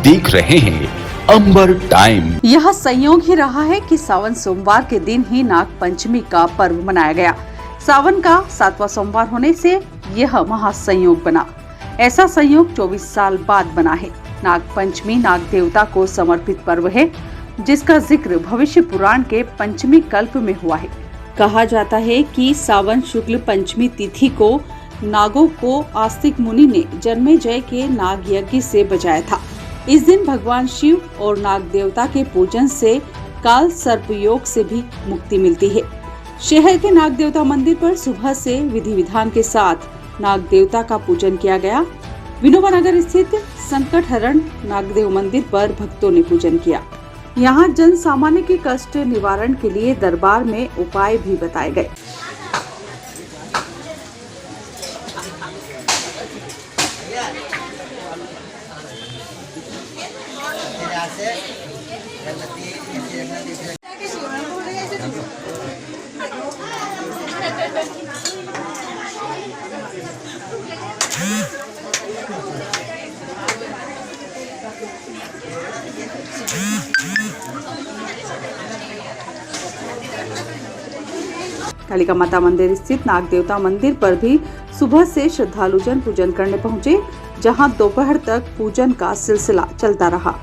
देख रहे हैं अंबर टाइम। यह संयोग ही रहा है कि सावन सोमवार के दिन ही नाग पंचमी का पर्व मनाया गया। सावन का 7वां सोमवार होने से यह महासंयोग बना। ऐसा संयोग 24 साल बाद बना है। नाग पंचमी नाग देवता को समर्पित पर्व है, जिसका जिक्र भविष्य पुराण के पंचमी कल्प में हुआ है। कहा जाता है कि सावन शुक्ल पंचमी तिथि को नागों को आस्तिक मुनि ने जन्मेजय के नाग यज्ञ से बचाया था। इस दिन भगवान शिव और नाग देवता के पूजन से काल सर्प योग से भी मुक्ति मिलती है। शहर के नाग देवता मंदिर पर सुबह से विधि विधान के साथ नाग देवता का पूजन किया गया। विनोबा नगर स्थित संकट हरण नागदेव मंदिर पर भक्तों ने पूजन किया। यहाँ जन सामान्य के कष्ट निवारण के लिए दरबार में उपाय भी बताए गए। कालिका माता मंदिर स्थित नाग देवता मंदिर पर भी सुबह से श्रद्धालुजन पूजन करने पहुंचे, जहां दोपहर तक पूजन का सिलसिला चलता रहा।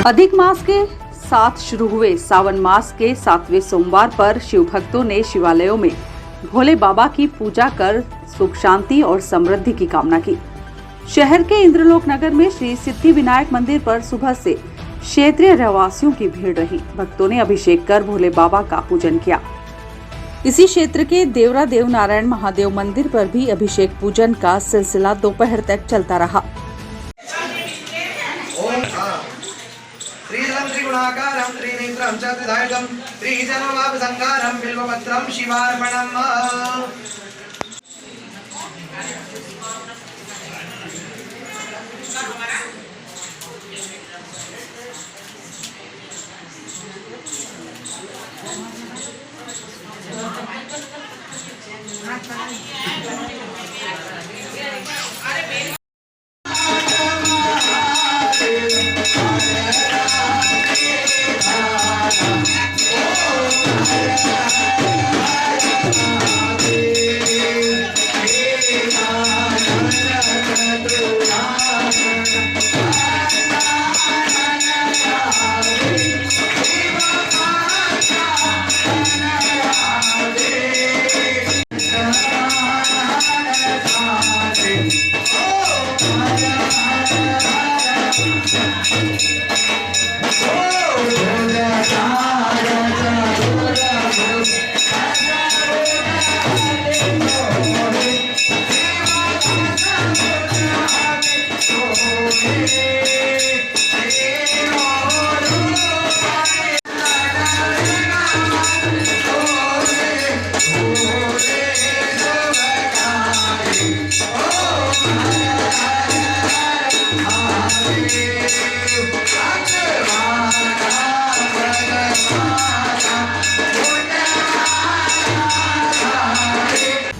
अधिक मास के साथ शुरू हुए सावन मास के 7वें सोमवार पर शिव भक्तों ने शिवालयों में भोले बाबा की पूजा कर सुख शांति और समृद्धि की कामना की। शहर के इंद्रलोक नगर में श्री सिद्धि विनायक मंदिर पर सुबह से क्षेत्रीय रहवासियों की भीड़ रही। भक्तों ने अभिषेक कर भोले बाबा का पूजन किया। इसी क्षेत्र के देवरा देव नारायण महादेव मंदिर पर भी अभिषेक पूजन का सिलसिला दोपहर तक चलता रहा। त्रिगुणाकारं त्रिनेत्रं च त्रिधायकं त्रिजन्मवापसंकारं बिल्वपत्रं शिवार्पणम्।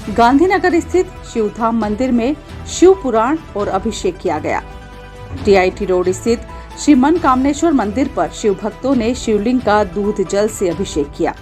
गांधीनगर स्थित शिवधाम मंदिर में शिव पुराण और अभिषेक किया गया। टीआईटी रोड स्थित श्री मनकामनेश्वर मंदिर पर शिव भक्तों ने शिवलिंग का दूध जल से अभिषेक किया।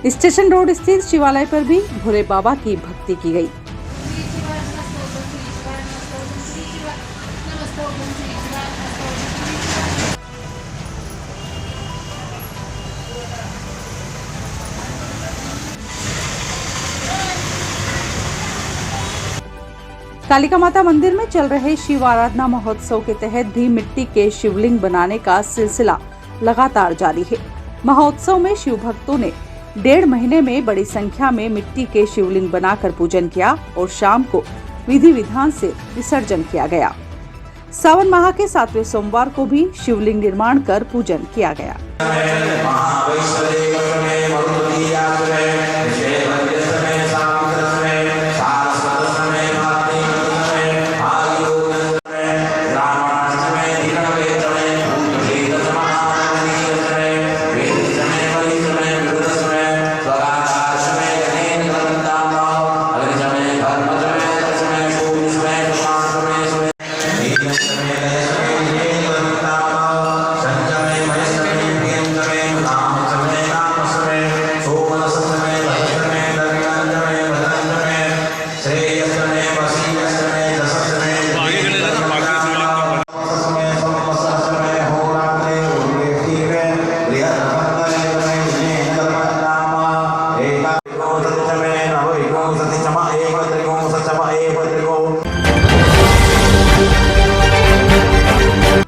स्टेशन रोड स्थित शिवालय पर भी भोले बाबा की भक्ति की गई। कालिका माता मंदिर में चल रहे शिव आराधना महोत्सव के तहत भी मिट्टी के शिवलिंग बनाने का सिलसिला लगातार जारी है। महोत्सव में शिव भक्तों ने 1.5 महीने में बड़ी संख्या में मिट्टी के शिवलिंग बनाकर पूजन किया और शाम को विधि विधान से विसर्जन किया गया। सावन माह के 7वें सोमवार को भी शिवलिंग निर्माण कर पूजन किया गया।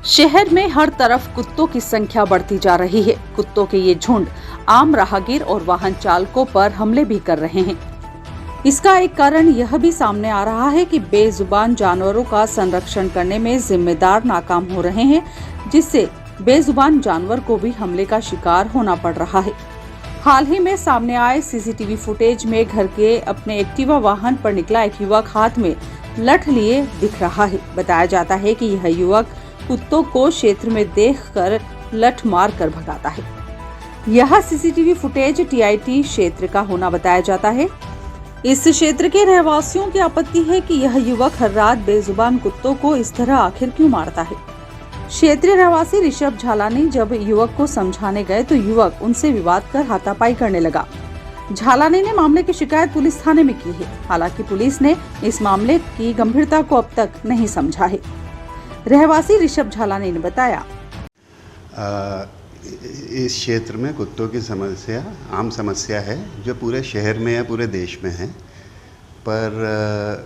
शहर में हर तरफ कुत्तों की संख्या बढ़ती जा रही है। कुत्तों के ये झुंड आम राहगीर और वाहन चालकों पर हमले भी कर रहे हैं। इसका एक कारण यह भी सामने आ रहा है कि बेजुबान जानवरों का संरक्षण करने में जिम्मेदार नाकाम हो रहे हैं, जिससे बेजुबान जानवर को भी हमले का शिकार होना पड़ रहा है। हाल ही में सामने आए सीसीटीवी फुटेज में घर के अपने एक्टिवा वाहन पर निकला एक युवक हाथ में लठ लिए दिख रहा है। बताया जाता है कि यह युवक कुत्तों को क्षेत्र में देखकर लठ मार कर भगाता है। यह सीसीटीवी फुटेज टीआईटी क्षेत्र का होना बताया जाता है। इस क्षेत्र के रहवासियों की आपत्ति है कि यह युवक हर रात बेजुबान कुत्तों को इस तरह आखिर क्यों मारता है। क्षेत्रीय रहवासी ऋषभ झालानी जब युवक को समझाने गए तो युवक उनसे विवाद कर हाथापाई करने लगा। झालानी ने मामले की शिकायत पुलिस थाने में की है। हालांकि पुलिस ने इस मामले की गंभीरता को अब तक नहीं समझा है। रहवासी ऋषभ झालानी ने बताया, इस क्षेत्र में कुत्तों की समस्या आम समस्या है जो पूरे शहर में या पूरे देश में है, पर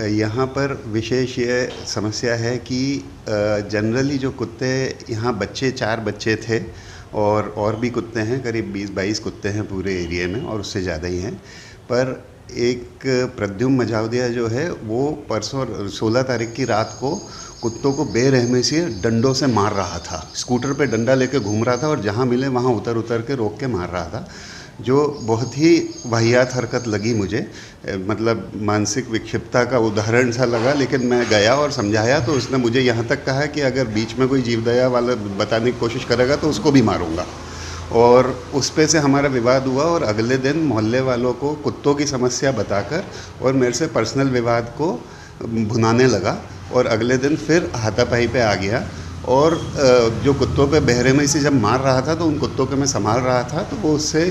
यहाँ पर विशेष ये समस्या है कि जनरली जो कुत्ते यहाँ 4 बच्चे थे और भी कुत्ते हैं, करीब 20-22 कुत्ते हैं पूरे एरिया में और उससे ज़्यादा ही हैं, पर एक प्रद्युम्न मझावदिया जो है वो परसों 16 तारीख की रात को कुत्तों को बेरहमी से डंडों से मार रहा था। स्कूटर पे डंडा लेके घूम रहा था और जहाँ मिले वहाँ उतर के रोक के मार रहा था, जो बहुत ही वाहियात हरकत लगी मुझे। मतलब मानसिक विक्षिप्तता का उदाहरण सा लगा, लेकिन मैं गया और समझाया तो उसने मुझे यहाँ तक कहा कि अगर बीच में कोई जीवदया वाला बताने की कोशिश करेगा तो उसको भी मारूंगा। और उस पे से हमारा विवाद हुआ और अगले दिन मोहल्ले वालों को कुत्तों की समस्या बताकर और मेरे से पर्सनल विवाद को भुनाने लगा और अगले दिन फिर हाथापाई पे आ गया। और जो कुत्तों पे बेरहमी से जब मार रहा था तो उन कुत्तों को मैं संभाल रहा था तो वो उससे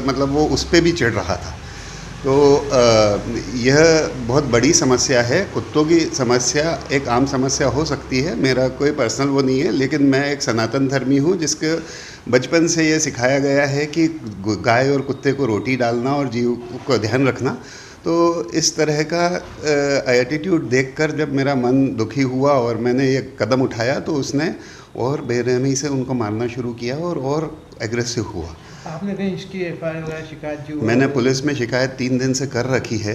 मतलब वो उस पर भी चिढ़ रहा था। तो यह बहुत बड़ी समस्या है। कुत्तों की समस्या एक आम समस्या हो सकती है, मेरा कोई पर्सनल वो नहीं है, लेकिन मैं एक सनातन धर्मी हूँ जिसके बचपन से ये सिखाया गया है कि गाय और कुत्ते को रोटी डालना और जीव को ध्यान रखना। तो इस तरह का एटीट्यूड देखकर जब मेरा मन दुखी हुआ और मैंने ये कदम उठाया तो उसने और बेरहमी से उनको मारना शुरू किया और एग्रेसिव हुआ। आपने कहीं इसकी एफआईआर वगैरह शिकायत जो मैंने पुलिस में शिकायत 3 दिन से कर रखी है।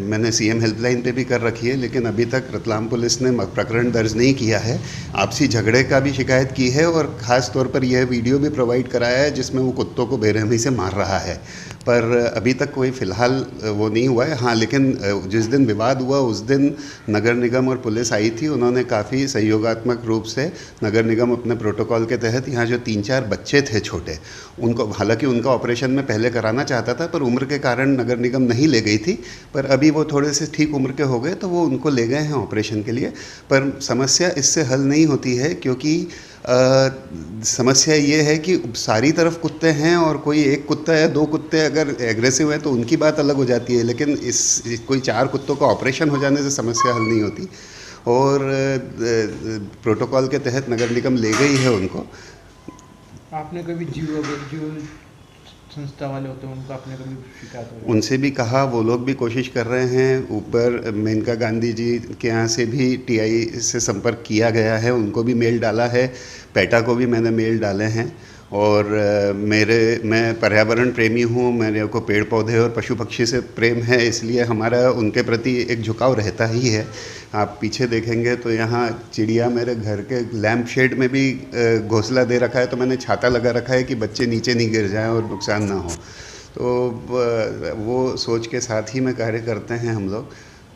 मैंने सीएम हेल्पलाइन पे भी कर रखी है, लेकिन अभी तक रतलाम पुलिस ने प्रकरण दर्ज नहीं किया है। आपसी झगड़े का भी शिकायत की है और ख़ास तौर पर यह वीडियो भी प्रोवाइड कराया है जिसमें वो कुत्तों को बेरहमी से मार रहा है। पर अभी तक कोई फ़िलहाल वो नहीं हुआ है। हाँ, लेकिन जिस दिन विवाद हुआ उस दिन नगर निगम और पुलिस आई थी। उन्होंने काफ़ी सहयोगात्मक रूप से, नगर निगम अपने प्रोटोकॉल के तहत यहाँ जो 3-4 बच्चे थे छोटे, उनको, हालांकि उनका ऑपरेशन में पहले कराना चाहता था पर उम्र के कारण नगर निगम नहीं ले गई थी, पर अभी वो थोड़े से ठीक उम्र के हो गए तो वो उनको ले गए हैं ऑपरेशन के लिए। पर समस्या इससे हल नहीं होती है, क्योंकि समस्या ये है कि सारी तरफ कुत्ते हैं और कोई एक कुत्ता या 2 कुत्ते अगर एग्रेसिव है तो उनकी बात अलग हो जाती है, लेकिन कोई 4 कुत्तों का ऑपरेशन हो जाने से समस्या हल नहीं होती। और प्रोटोकॉल के तहत नगर निगम ले गई है उनको। आपने कभी जीव संस्था वाले होते हैं उनको आपने कभी शिकायत हो? उनसे भी कहा, वो लोग भी कोशिश कर रहे हैं। ऊपर मेनका गांधी जी के यहाँ से भी टीआई से संपर्क किया गया है, उनको भी मेल डाला है, पेटा को भी मैंने मेल डाले हैं। और मैं पर्यावरण प्रेमी हूँ, मेरे को पेड़ पौधे और पशु पक्षी से प्रेम है, इसलिए हमारा उनके प्रति एक झुकाव रहता ही है। आप पीछे देखेंगे तो यहाँ चिड़िया मेरे घर के लैंप शेड में भी घोंसला दे रखा है, तो मैंने छाता लगा रखा है कि बच्चे नीचे नहीं गिर जाएं और नुकसान ना हो। तो वो सोच के साथ ही में कार्य करते हैं हम लोग।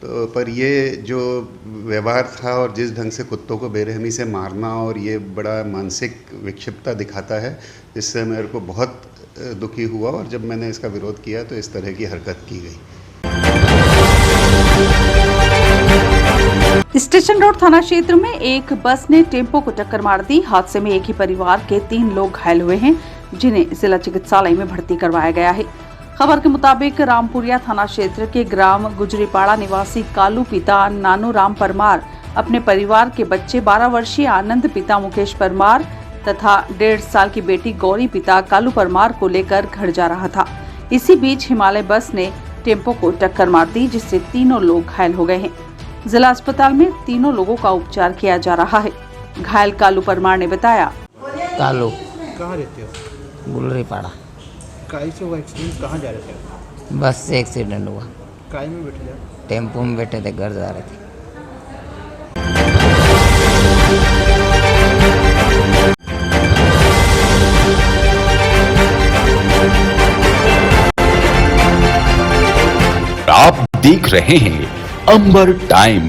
तो पर ये जो व्यवहार था और जिस ढंग से कुत्तों को बेरहमी से मारना, और ये बड़ा मानसिक विक्षिप्तता दिखाता है, जिससे मेरे को बहुत दुखी हुआ। और जब मैंने इसका विरोध किया तो इस तरह की हरकत की गई। स्टेशन रोड थाना क्षेत्र में एक बस ने टेम्पो को टक्कर मार दी। हादसे में एक ही परिवार के 3 लोग घायल हुए हैं, जिन्हें जिला चिकित्सालय में भर्ती करवाया गया है। खबर के मुताबिक रामपुरिया थाना क्षेत्र के ग्राम गुजरीपाड़ा निवासी कालू पिता नानू राम परमार अपने परिवार के बच्चे 12 वर्षीय आनंद पिता मुकेश परमार तथा 1.5 साल की बेटी गौरी पिता कालू परमार को लेकर घर जा रहा था। इसी बीच हिमालय बस ने टेम्पो को टक्कर मार दी, जिससे तीनों लोग घायल हो गए हैं। जिला अस्पताल में तीनों लोगों का उपचार किया जा रहा है। घायल कालू परमार ने बताया, कालू कहाँ रहते हो? गुलरीपाड़ा। काई से हुआ एक्सीडेंट? कहाँ जा रहे थे? बस से एक्सीडेंट हुआ। काई में बैठे थे? टेम्पो में बैठे थे, घर जा रहे थे। आप देख रहे हैं अंबर टाइम।